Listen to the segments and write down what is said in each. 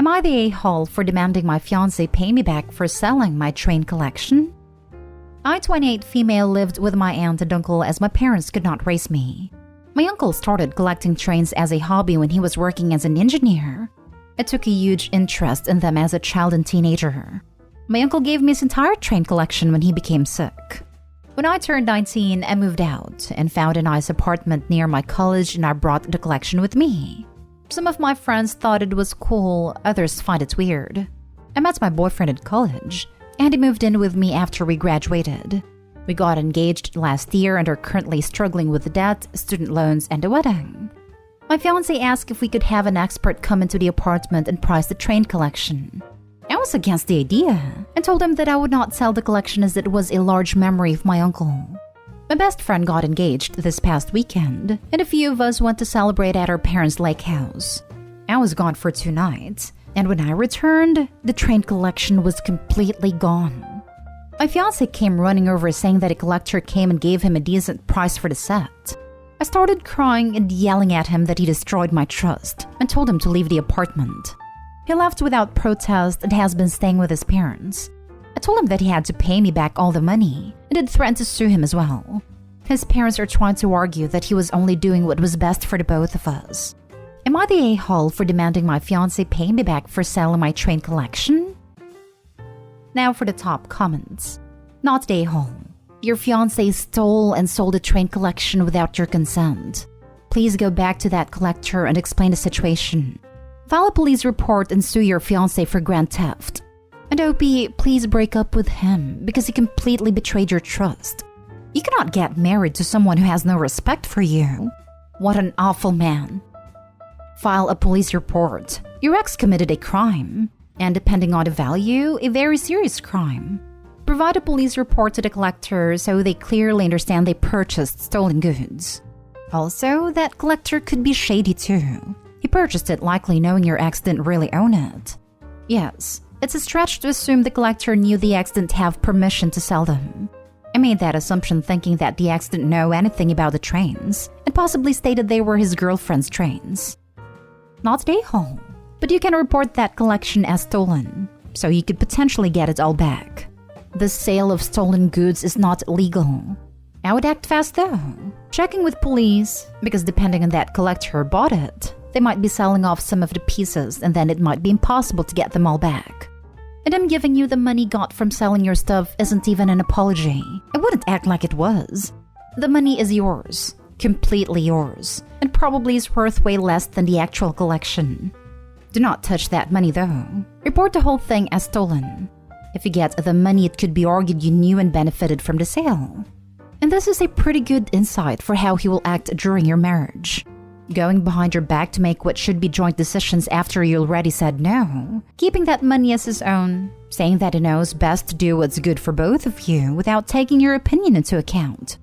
Am I the a-hole for demanding my fiancé pay me back for selling my train collection? I, 28 female, lived with my aunt and uncle as my parents could not raise me. My uncle started collecting trains as a hobby when he was working as an engineer. I took a huge interest in them as a child and teenager. My uncle gave me his entire train collection when he became sick. When I turned 19, I moved out and found a nice apartment near my college, and I brought the collection with me. Some of my friends thought it was cool, others find it weird. I met my boyfriend at college, and he moved in with me after we graduated. We got engaged last year and are currently struggling with debt, student loans, and a wedding. My fiancé asked if we could have an expert come into the apartment and price the train collection. I was against the idea and told him that I would not sell the collection as it was a large memory of my uncle. My best friend got engaged this past weekend, and a few of us went to celebrate at our parents' lake house. I was gone for 2 nights, and when I returned, the train collection was completely gone. My fiancé came running over saying that a collector came and gave him a decent price for the set. I started crying and yelling at him that he destroyed my trust and told him to leave the apartment. He left without protest and has been staying with his parents. I told him that he had to pay me back all the money and had threatened to sue him as well. His parents are trying to argue that he was only doing what was best for the both of us. Am I the a-hole for demanding my fiancé pay me back for selling my train collection? Now for the top comments. Not the a-hole. Your fiancé stole and sold a train collection without your consent. Please go back to that collector and explain the situation. File a police report and sue your fiancé for grand theft. And OP, please break up with him because he completely betrayed your trust. You cannot get married to someone who has no respect for you. What an awful man. File a police report. Your ex committed a crime, and depending on the value, a very serious crime. Provide a police report to the collector so they clearly understand they purchased stolen goods. Also, that collector could be shady too. He purchased it likely knowing your ex didn't really own it. Yes, it's a stretch to assume the collector knew the ex didn't have permission to sell them. I made that assumption thinking that the ex didn't know anything about the trains and possibly stated they were his girlfriend's trains. Not the a-hole, but you can report that collection as stolen, so you could potentially get it all back. The sale of stolen goods is not legal. I would act fast though, checking with police, because depending on that collector who bought it, they might be selling off some of the pieces and then it might be impossible to get them all back. And I'm giving you the money got from selling your stuff isn't even an apology. I wouldn't act like it was. The money is yours, completely yours, and probably is worth way less than the actual collection. Do not touch that money though. Report the whole thing as stolen. If you get the money, it could be argued you knew and benefited from the sale. And this is a pretty good insight for how he will act during your marriage. Going behind your back to make what should be joint decisions after you already said no. Keeping that money as his own. Saying that he knows best to do what's good for both of you without taking your opinion into account.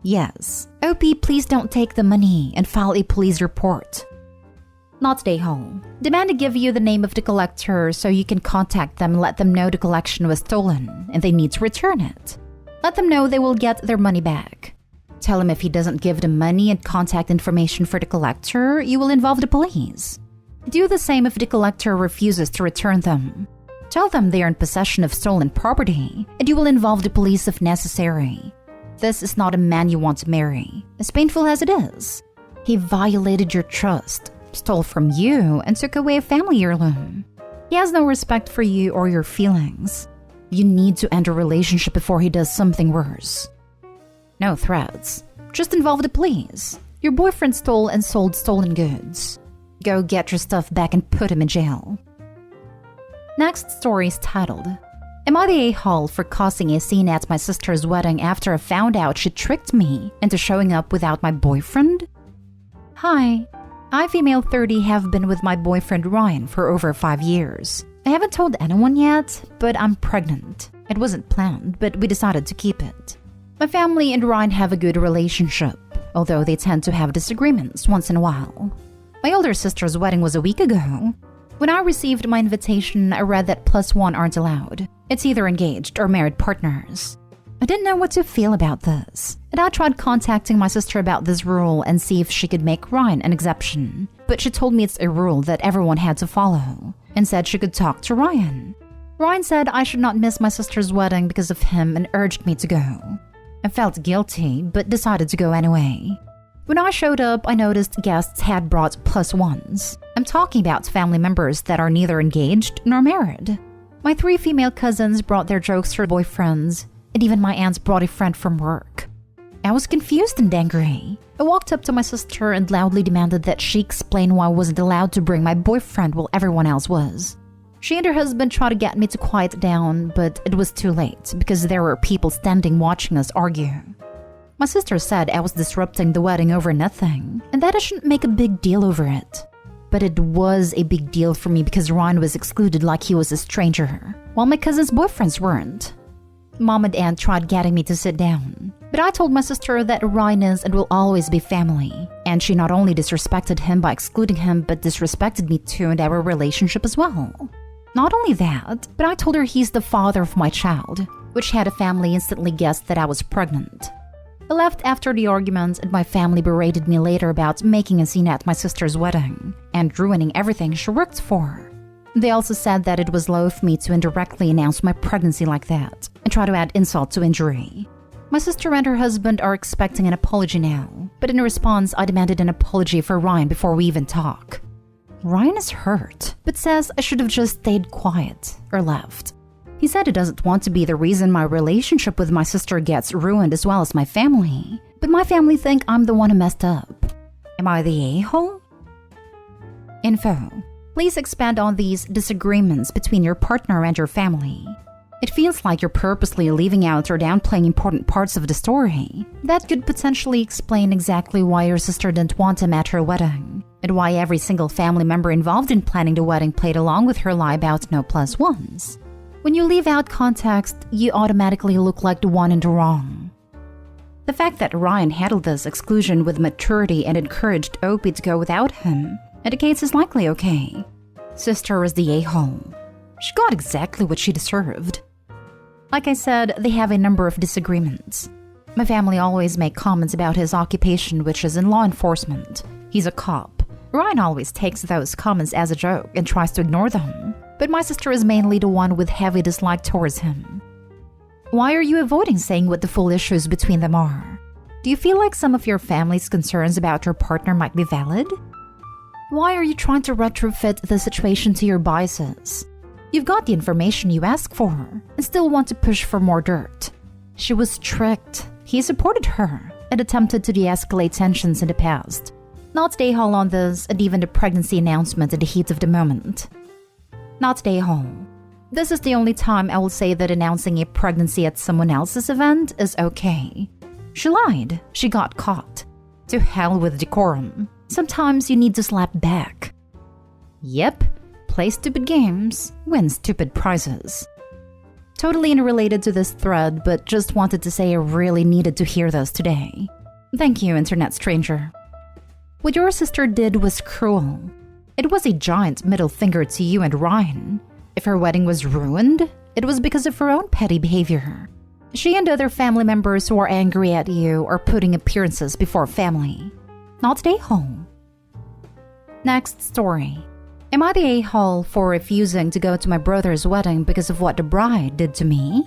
Yes, OP, please don't take the money and file a police report. Not the a-hole. Demand to give you the name of the collector so you can contact them and let them know the collection was stolen and they need to return it. Let them know they will get their money back. Tell him if he doesn't give them money and contact information for the collector, you will involve the police. Do the same if the collector refuses to return them. Tell them they are in possession of stolen property, and you will involve the police if necessary. This is not a man you want to marry, as painful as it is. He violated your trust, stole from you, and took away a family heirloom. He has no respect for you or your feelings. You need to end a relationship before he does something worse. No threats. Just involve the police. Your boyfriend stole and sold stolen goods. Go get your stuff back and put him in jail. Next story is titled, Am I the a-hole for causing a scene at my sister's wedding after I found out she tricked me into showing up without my boyfriend? Hi, I, female 30, have been with my boyfriend Ryan for over 5 years. I haven't told anyone yet, but I'm pregnant. It wasn't planned, but we decided to keep it. My family and Ryan have a good relationship, although they tend to have disagreements once in a while. My older sister's wedding was a week ago. When I received my invitation, I read that +1 aren't allowed. It's either engaged or married partners. I didn't know what to feel about this, and I tried contacting my sister about this rule and see if she could make Ryan an exception. But she told me it's a rule that everyone had to follow, and said she could talk to Ryan. Ryan said I should not miss my sister's wedding because of him and urged me to go. I felt guilty, but decided to go anyway. When I showed up, I noticed guests had brought +1s. I'm talking about family members that are neither engaged nor married. My 3 female cousins brought their jokester boyfriends, and even my aunt brought a friend from work. I was confused and angry. I walked up to my sister and loudly demanded that she explain why I wasn't allowed to bring my boyfriend while everyone else was. She and her husband tried to get me to quiet down, but it was too late because there were people standing watching us argue. My sister said I was disrupting the wedding over nothing, and that I shouldn't make a big deal over it. But it was a big deal for me because Ryan was excluded like he was a stranger, while my cousin's boyfriends weren't. Mom and Aunt tried getting me to sit down, but I told my sister that Ryan is and will always be family, and she not only disrespected him by excluding him, but disrespected me too and our relationship as well. Not only that, but I told her he's the father of my child, which had a family instantly guessed that I was pregnant. I left after the argument, and my family berated me later about making a scene at my sister's wedding and ruining everything she worked for. They also said that it was low of me to indirectly announce my pregnancy like that and try to add insult to injury. My sister and her husband are expecting an apology now, but in response, I demanded an apology for Ryan before we even talk. Ryan is hurt, but says I should have just stayed quiet or left. He said he doesn't want to be the reason my relationship with my sister gets ruined as well as my family, but my family think I'm the one who messed up. Am I the a-hole? Info. Please expand on these disagreements between your partner and your family. It feels like you're purposely leaving out or downplaying important parts of the story. That could potentially explain exactly why your sister didn't want him at her wedding, and why every single family member involved in planning the wedding played along with her lie about no +1s. When you leave out context, you automatically look like the one in the wrong. The fact that Ryan handled this exclusion with maturity and encouraged Opie to go without him indicates he's likely okay. Sister is the a-hole. She got exactly what she deserved. Like I said, they have a number of disagreements. My family always make comments about his occupation, which is in law enforcement. He's a cop. Ryan always takes those comments as a joke and tries to ignore them. But my sister is mainly the one with heavy dislike towards him. Why are you avoiding saying what the full issues between them are? Do you feel like some of your family's concerns about your partner might be valid? Why are you trying to retrofit the situation to your biases? You've got the information you asked for and still want to push for more dirt. She was tricked. He supported her and attempted to de-escalate tensions in the past. Not stay home on this and even the pregnancy announcement in the heat of the moment. Not stay home. This is the only time I will say that announcing a pregnancy at someone else's event is okay. She lied. She got caught. To hell with decorum. Sometimes you need to slap back. Yep, play stupid games, win stupid prizes. Totally unrelated to this thread, but just wanted to say I really needed to hear this today. Thank you, internet stranger. What your sister did was cruel. It was a giant middle finger to you and Ryan. If her wedding was ruined, it was because of her own petty behavior. She and other family members who are angry at you are putting appearances before family. Not the a-hole. Next story. Am I the a-hole for refusing to go to my brother's wedding because of what the bride did to me?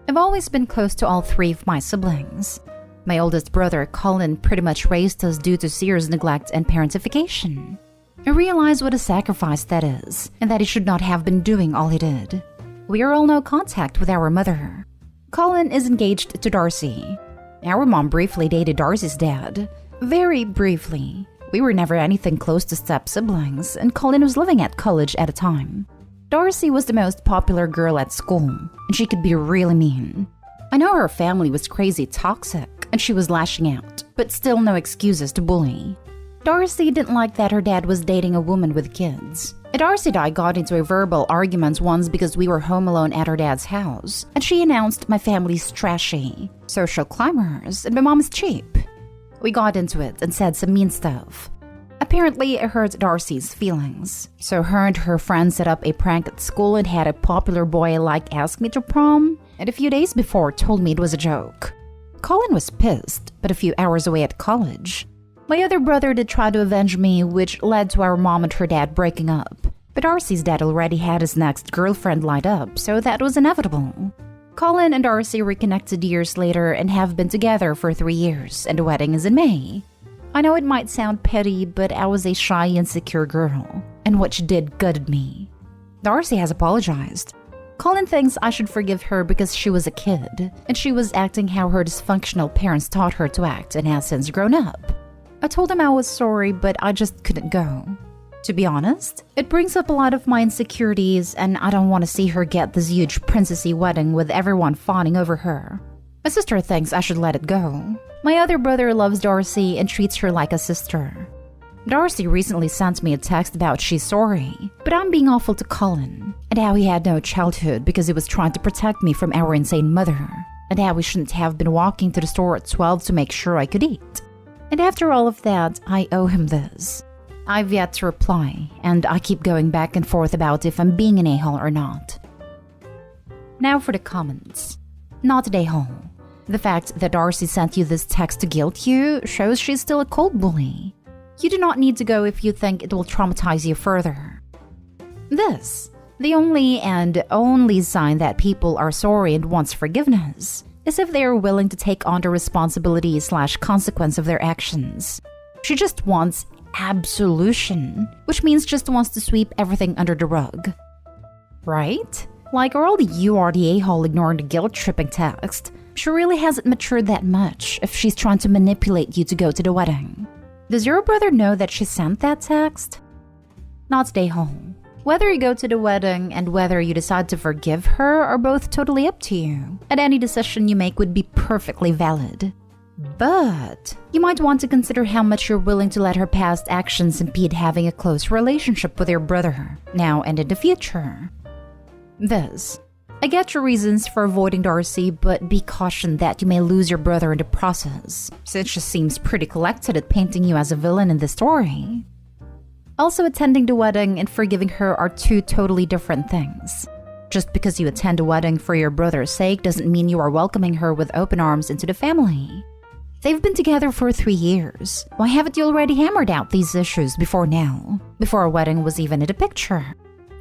I've always been close to all 3 of my siblings. My oldest brother, Colin, pretty much raised us due to serious neglect and parentification. I realize what a sacrifice that is, and that he should not have been doing all he did. We are all no contact with our mother. Colin is engaged to Darcy. Our mom briefly dated Darcy's dad. Very briefly. We were never anything close to step-siblings, and Colin was living at college at the time. Darcy was the most popular girl at school, and she could be really mean. I know her family was crazy toxic, and she was lashing out, but still no excuses to bully. Darcy didn't like that her dad was dating a woman with kids. Darcy and I got into a verbal argument once because we were home alone at her dad's house, and she announced my family's trashy, social climbers, and my mom's cheap. We got into it and said some mean stuff. Apparently, it hurt Darcy's feelings, so her and her friends set up a prank at school and had a popular boy I like ask me to prom, and a few days before told me it was a joke. Colin was pissed, but a few hours away at college. My other brother did try to avenge me, which led to our mom and her dad breaking up. But Darcy's dad already had his next girlfriend lined up, so that was inevitable. Colin and Darcy reconnected years later and have been together for 3 years, and the wedding is in May. I know it might sound petty, but I was a shy, insecure girl, and what she did gutted me. Darcy has apologized. Colin thinks I should forgive her because she was a kid, and she was acting how her dysfunctional parents taught her to act and has since grown up. I told him I was sorry, but I just couldn't go. To be honest, it brings up a lot of my insecurities, and I don't want to see her get this huge princessy wedding with everyone fawning over her. My sister thinks I should let it go. My other brother loves Darcy and treats her like a sister. Darcy recently sent me a text about she's sorry, but I'm being awful to Colin, and how he had no childhood because he was trying to protect me from our insane mother, and how we shouldn't have been walking to the store at 12 to make sure I could eat. And after all of that, I owe him this. I've yet to reply, and I keep going back and forth about if I'm being an a-hole or not. Now for the comments. Not an a-hole. The fact that Darcy sent you this text to guilt you shows she's still a cold bully. You do not need to go if you think it will traumatize you further. This, the only and only sign that people are sorry and wants forgiveness, is if they are willing to take on the responsibility/consequence of their actions. She just wants absolution, which means just wants to sweep everything under the rug. Right? Like, or all you are the a-hole ignoring the guilt-tripping text. She really hasn't matured that much if she's trying to manipulate you to go to the wedding. Does your brother know that she sent that text? Not stay home. Whether you go to the wedding and whether you decide to forgive her are both totally up to you, and any decision you make would be perfectly valid. But you might want to consider how much you're willing to let her past actions impede having a close relationship with your brother, now and in the future. This. I get your reasons for avoiding Darcy, but be cautioned that you may lose your brother in the process, since she seems pretty collected at painting you as a villain in the story. Also, attending the wedding and forgiving her are two totally different things. Just because you attend a wedding for your brother's sake doesn't mean you are welcoming her with open arms into the family. They've been together for 3 years. Why haven't you already hammered out these issues before now? Before a wedding was even in the picture?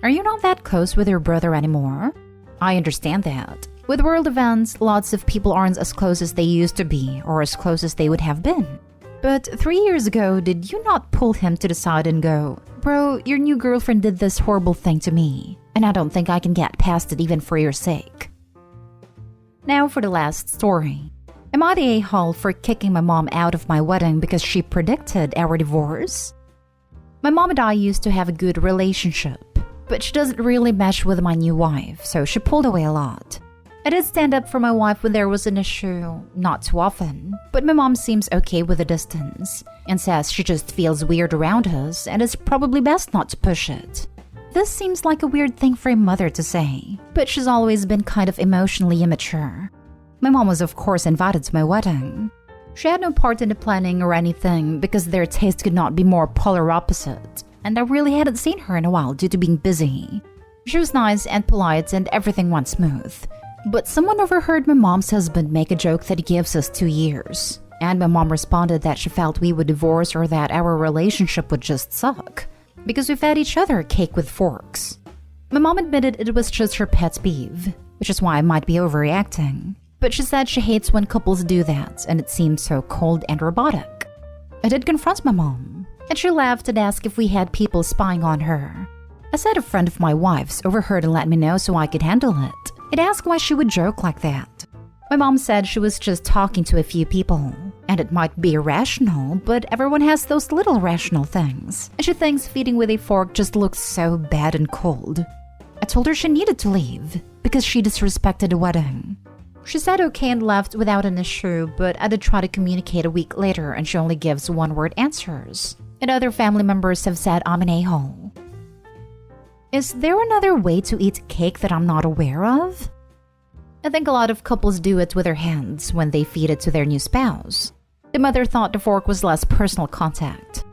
Are you not that close with your brother anymore? I understand that. With world events, lots of people aren't as close as they used to be, or as close as they would have been. But 3 years ago, did you not pull him to the side and go, "Bro, your new girlfriend did this horrible thing to me, and I don't think I can get past it even for your sake"? Now for the last story. Am I the a-hole for kicking my mom out of my wedding because she predicted our divorce? My mom and I used to have a good relationship, but she doesn't really mesh with my new wife, so she pulled away a lot. I did stand up for my wife when there was an issue, not too often, but my mom seems okay with the distance and says she just feels weird around us and it's probably best not to push it. This seems like a weird thing for a mother to say, but she's always been kind of emotionally immature. My mom was of course invited to my wedding. She had no part in the planning or anything because their taste could not be more polar opposite, and I really hadn't seen her in a while due to being busy. She was nice and polite and everything went smooth. But someone overheard my mom's husband make a joke that he gives us 2 years, and my mom responded that she felt we would divorce or that our relationship would just suck, because we fed each other cake with forks. My mom admitted it was just her pet peeve, which is why I might be overreacting, but she said she hates when couples do that, and it seemed so cold and robotic. I did confront my mom, and she laughed and asked if we had people spying on her. I said a friend of my wife's overheard and let me know so I could handle it. It asked why she would joke like that. My mom said she was just talking to a few people, and it might be irrational, but everyone has those little rational things, and she thinks feeding with a fork just looks so bad and cold. I told her she needed to leave, because she disrespected the wedding. She said okay and left without an issue, but I did try to communicate a week later and she only gives one-word answers. And other family members have said I'm an a-hole. Is there another way to eat cake that I'm not aware of? I think a lot of couples do it with their hands when they feed it to their new spouse. The mother thought the fork was less personal contact.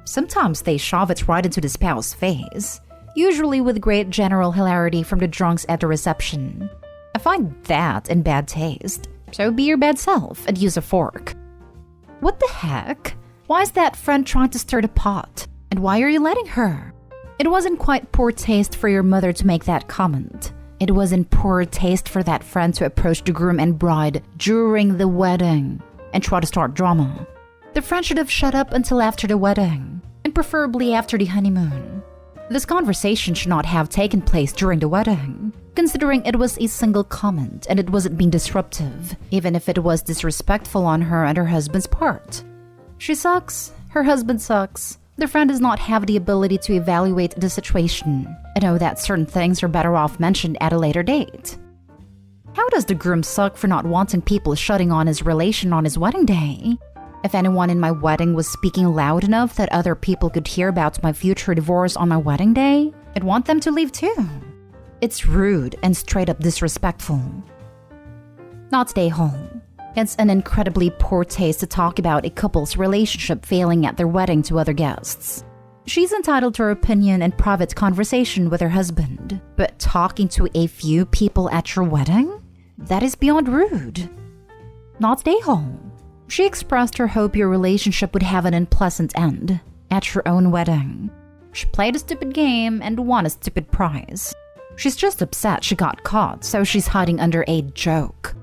Sometimes they shove it right into the spouse's face, usually with great general hilarity from the drunks at the reception. I find that in bad taste, so be your bad self and use a fork. What the heck? Why is that friend trying to stir the pot? And why are you letting her? It wasn't quite poor taste for your mother to make that comment. It was in poor taste for that friend to approach the groom and bride during the wedding and try to start drama. The friend should have shut up until after the wedding, and preferably after the honeymoon. This conversation should not have taken place during the wedding, considering it was a single comment and it wasn't being disruptive, even if it was disrespectful on her and her husband's part. She sucks, her husband sucks. The friend does not have the ability to evaluate the situation and know that certain things are better off mentioned at a later date. How does the groom suck for not wanting people shutting on his relation on his wedding day? If anyone in my wedding was speaking loud enough that other people could hear about my future divorce on my wedding day, I'd want them to leave too. It's rude and straight up disrespectful. Not stay home. It's an incredibly poor taste to talk about a couple's relationship failing at their wedding to other guests. She's entitled to her opinion and private conversation with her husband, but talking to a few people at your wedding? That is beyond rude. Not stay home. She expressed her hope your relationship would have an unpleasant end at her own wedding. She played a stupid game and won a stupid prize. She's just upset she got caught, so she's hiding under a joke.